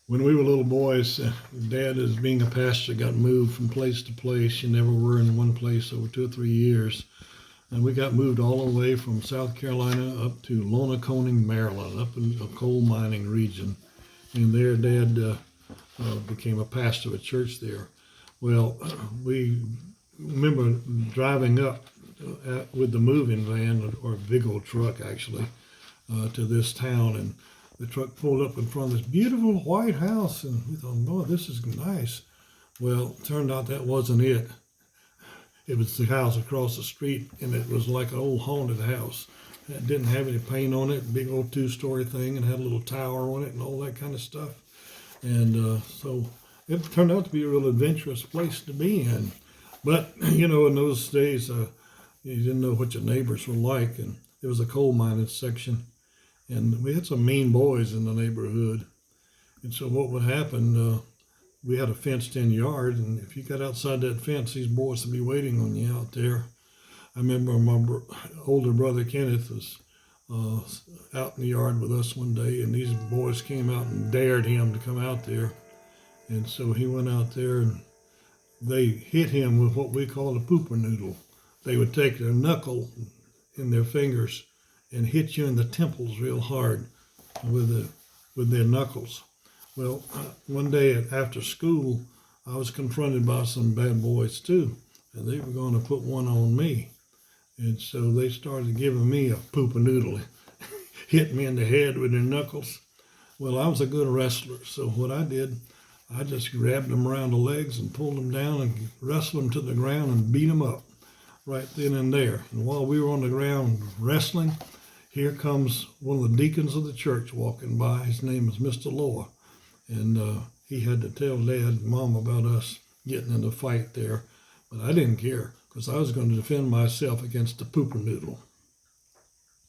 When we were little boys, Dad, as being a pastor, got moved from place to place. You never were in one place over 2 or 3 years. And we got moved all the way from South Carolina up to Lonaconing, Maryland, up in a coal mining region. And there, Dad became a pastor of a church there. Well, we remember driving up with the moving van, or a big old truck actually, to this town, and the truck pulled up in front of this beautiful white house, and we thought, "Boy, this is nice." Well, it turned out that wasn't it. It was the house across the street, and it was like an old haunted house. It didn't have any paint on it, big old 2-story thing, and had a little tower on it and all that kind of stuff. And so it turned out to be a real adventurous place to be in. But, in those days, you didn't know what your neighbors were like, and there was a coal mining section, and we had some mean boys in the neighborhood. And so what would happen, we had a fenced-in yard, and if you got outside that fence, these boys would be waiting on you out there. I remember my older brother Kenneth was out in the yard with us one day, and these boys came out and dared him to come out there. And so he went out there, and they hit him with what we call a Poopernoodle. They would take their knuckle in their fingers and hit you in the temples real hard with their knuckles. Well, one day after school, I was confronted by some bad boys too, and they were going to put one on me. And so they started giving me a Poopernoodle, hitting me in the head with their knuckles. Well, I was a good wrestler, so what I did, I just grabbed them around the legs and pulled them down and wrestled them to the ground and beat them up right then and there. And while we were on the ground wrestling, here comes one of the deacons of the church walking by. His name is Mr. Lohr. And he had to tell Dad and Mom about us getting in a fight there. But I didn't care, because I was going to defend myself against the Poopernoodle.